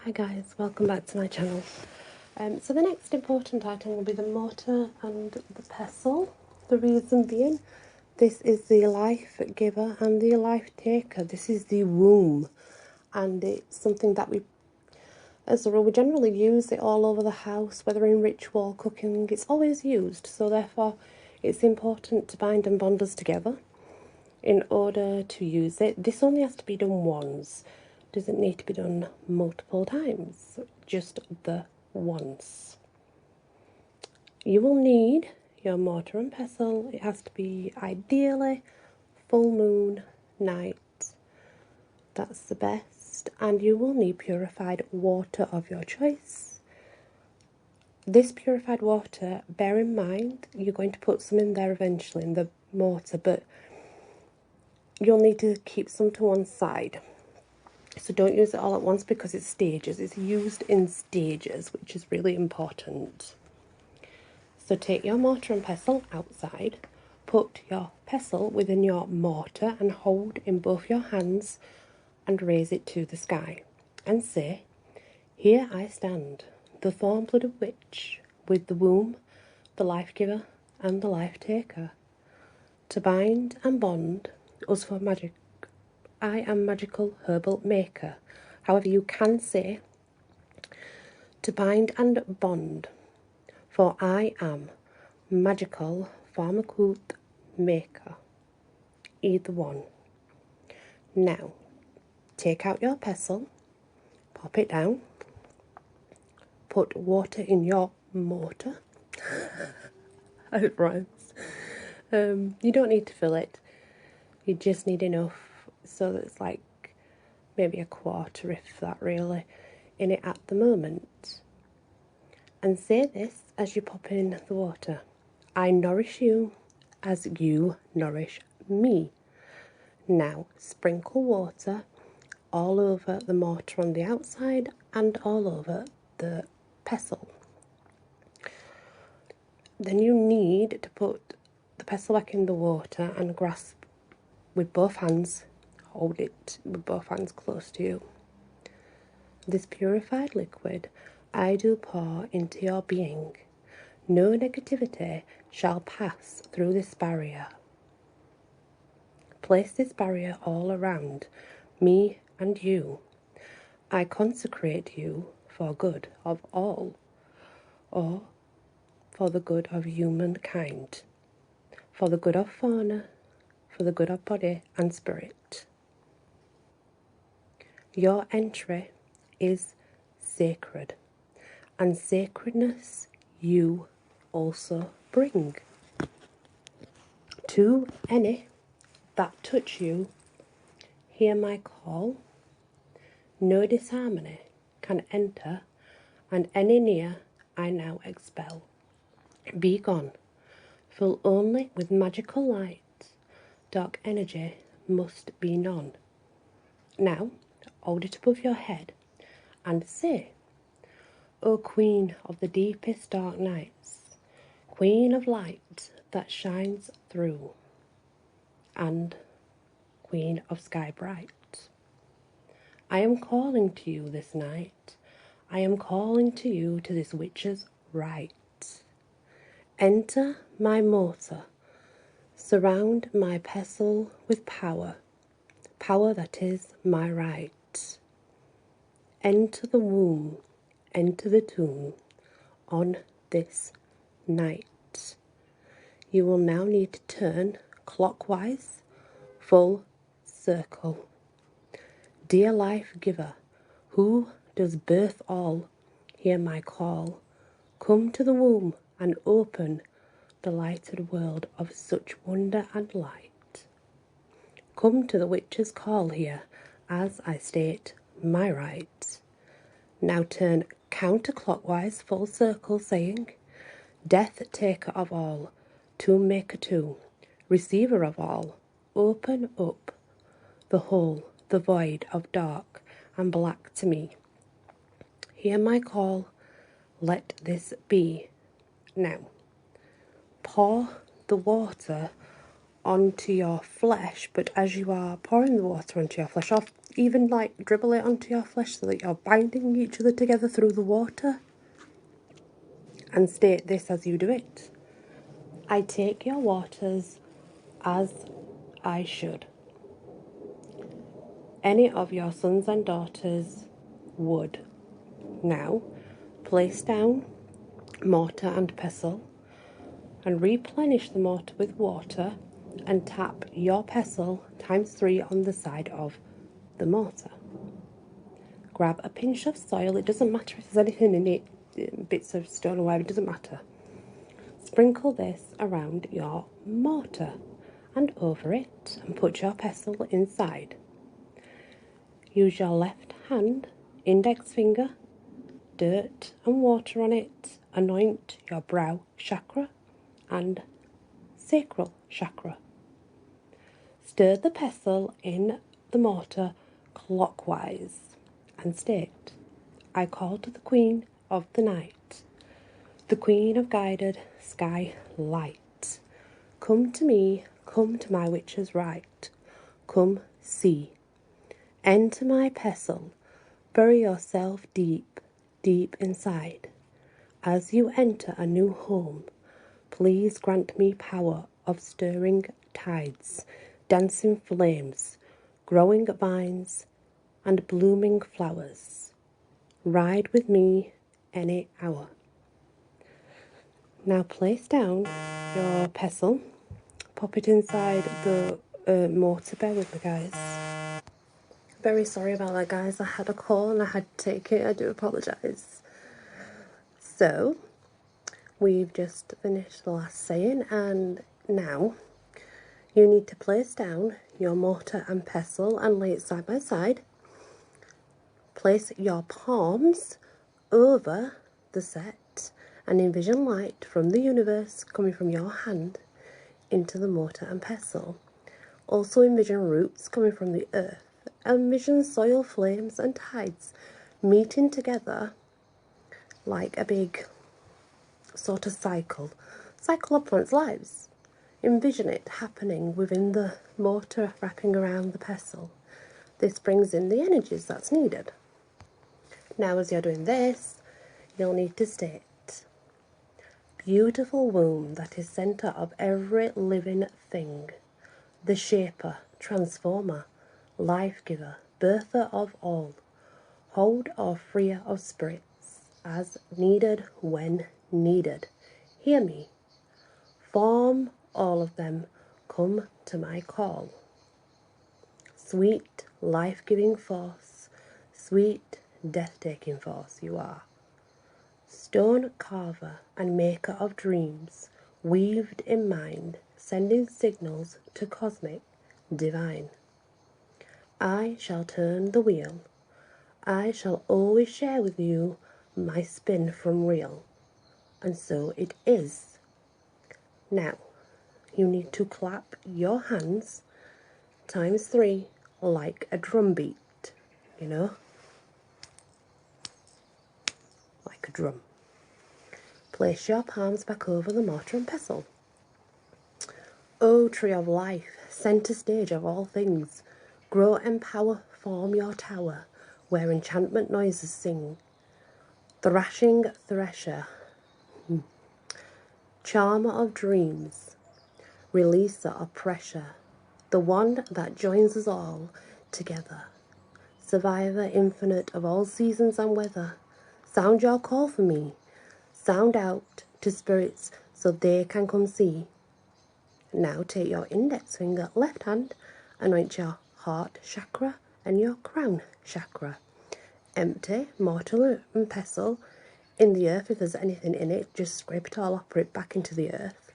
Hi guys, welcome back to my channel. So the next important item will be the mortar and the pestle. The reason being, this is the life giver and the life taker. This is the womb, and it's something that we, as a rule, we generally use it all over the house, whether in ritual, cooking, it's always used. So therefore, it's important to bind and bond us together in order to use it. This only has to be done once. Doesn't need to be done multiple times, just the once. You will need your mortar and pestle. It has to be ideally full moon night. That's the best. And you will need purified water of your choice. This purified water, bear in mind, you're going to put some in there eventually in the mortar, but you'll need to keep some to one side. So don't use it all at once because it's stages. It's used in stages, which is really important. So take your mortar and pestle outside, put your pestle within your mortar and hold in both your hands and raise it to the sky and say, "Here I stand, the thorn-blooded witch, with the womb, the life-giver and the life-taker, to bind and bond us for magic. I am magical herbal maker." However, you can say, "To bind and bond, for I am magical pharmacout maker." Either one. Now, take out your pestle, pop it down, put water in your mortar. It rhymes. You don't need to fill it. You just need enough so that it's like maybe a quarter, if that really, in it at the moment. And say this as you pop in the water: "I nourish you as you nourish me." Now sprinkle water all over the mortar on the outside and all over the pestle. Then you need to put the pestle back in the water and grasp with both hands, hold it with both hands close to you. "This purified liquid I do pour into your being. No negativity shall pass through this barrier. Place this barrier all around me and you. I consecrate you for good of all, or for the good of humankind, for the good of fauna, for the good of body and spirit. Your entry is sacred, and sacredness you also bring. To any that touch you, hear my call. No disharmony can enter, and any near I now expel. Be gone, fill only with magical light. Dark energy must be none. Now hold it above your head and say, O Queen of the deepest dark nights, Queen of light that shines through, and Queen of sky bright, I am calling to you this night. I am calling to you to this witch's right. Enter my mortar, surround my pestle with power, power that is my right. Enter the womb, enter the tomb on this night. You will now need to turn clockwise, full circle. Dear life giver, who does birth all, hear my call. Come to the womb and open the lighted world of such wonder and light. Come to the witch's call here, as I state my right. Now turn counterclockwise, full circle, saying, Death taker of all, tomb maker too, receiver of all, open up the hole, the void of dark and black to me. Hear my call, let this be. Now, pour the water onto your flesh, but as you are pouring the water onto your flesh, or even like dribble it onto your flesh so that you're binding each other together through the water, and state this as you do it. I take your waters as I should. Any of your sons and daughters would. Now, place down mortar and pestle and replenish the mortar with water and tap your pestle ×3 on the side of the mortar. Grab a pinch of soil, it doesn't matter if there's anything in it, bits of stone or whatever, it doesn't matter. Sprinkle this around your mortar and over it and put your pestle inside. Use your left hand, index finger, dirt and water on it, anoint your brow chakra and sacral chakra. Stir the pestle in the mortar clockwise and state, I call to the Queen of the Night, the Queen of guided sky light. Come to me, come to my witch's right. Come see. Enter my pestle, bury yourself deep, deep inside. As you enter a new home, please grant me power of stirring tides, dancing flames, growing vines, and blooming flowers. Ride with me any hour. Now place down your pestle, pop it inside the mortar. Bear with me, guys. Very sorry about that, guys. I had a call and I had to take it. I do apologise. So, we've just finished the last saying, and now you need to place down your mortar and pestle and lay it side by side. Place your palms over the set and envision light from the universe coming from your hand into the mortar and pestle. Also envision roots coming from the earth. Envision soil, flames and tides meeting together like a big sort of cycle of plants' lives. Envision it happening within the mortar wrapping around the pestle. This brings in the energies that's needed. Now as you're doing this, you'll need to state, beautiful womb that is centre of every living thing, the shaper, transformer, life giver, birther of all, hold or freer of spirits, as needed when needed. Hear me. Form all of them, come to my call. Sweet life-giving force, sweet death-taking force you are. Stone carver and maker of dreams, weaved in mind, sending signals to cosmic divine. I shall turn the wheel. I shall always share with you my spin from real. And so it is. Now, you need to clap your hands ×3 like a drum beat, you know, like a drum. Place your palms back over the mortar and pestle. O tree of life, centre stage of all things, grow and power, form your tower, where enchantment noises sing. Thrashing thresher, charmer of dreams, releaser of pressure, the one that joins us all together. Survivor infinite of all seasons and weather, sound your call for me. Sound out to spirits so they can come see. Now take your index finger, left hand, anoint your heart chakra and your crown chakra. Empty mortar and pestle in the earth. If there's anything in it, just scrape it all up, put it back into the earth.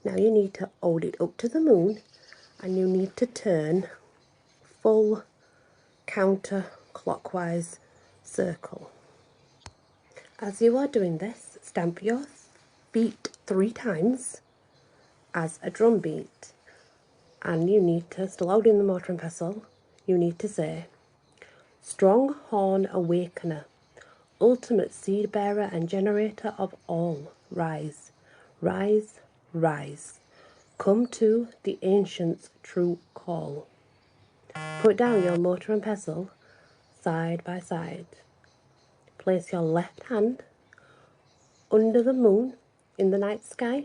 Now you need to hold it up to the moon and you need to turn full counterclockwise circle. As you are doing this, stamp your feet 3 times as a drum beat, and you need to, still holding the mortar and pestle, you need to say, strong horn awakener, ultimate seed bearer and generator of all, rise, rise, rise. Come to the ancients' true call. Put down your mortar and pestle side by side. Place your left hand under the moon in the night sky,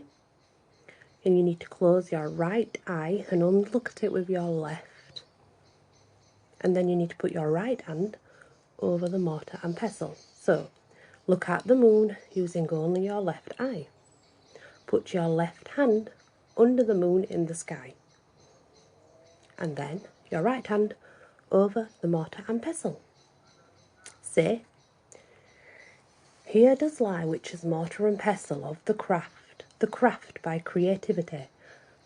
and you need to close your right eye and only look at it with your left. And then you need to put your right hand over the mortar and pestle. So, look at the moon using only your left eye. Put your left hand under the moon in the sky. And then your right hand over the mortar and pestle. Say, here does lie which is mortar and pestle of the craft by creativity,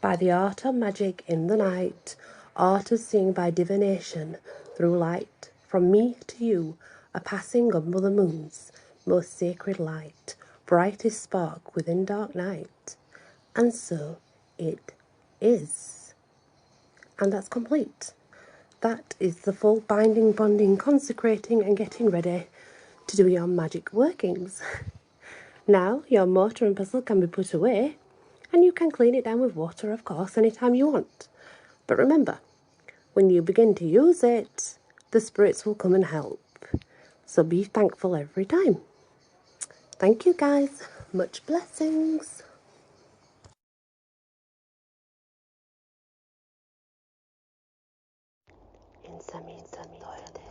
by the art of magic in the night, art of seeing by divination through light, from me to you, a passing of Mother Moon's most sacred light, brightest spark within dark night. And so it is. And that's complete. That is the full binding, bonding, consecrating and getting ready to do your magic workings. Now your mortar and pestle can be put away, and you can clean it down with water, of course, anytime you want. But remember, when you begin to use it, the spirits will come and help. So be thankful every time. Thank you guys. Much blessings. Insa minsa toide.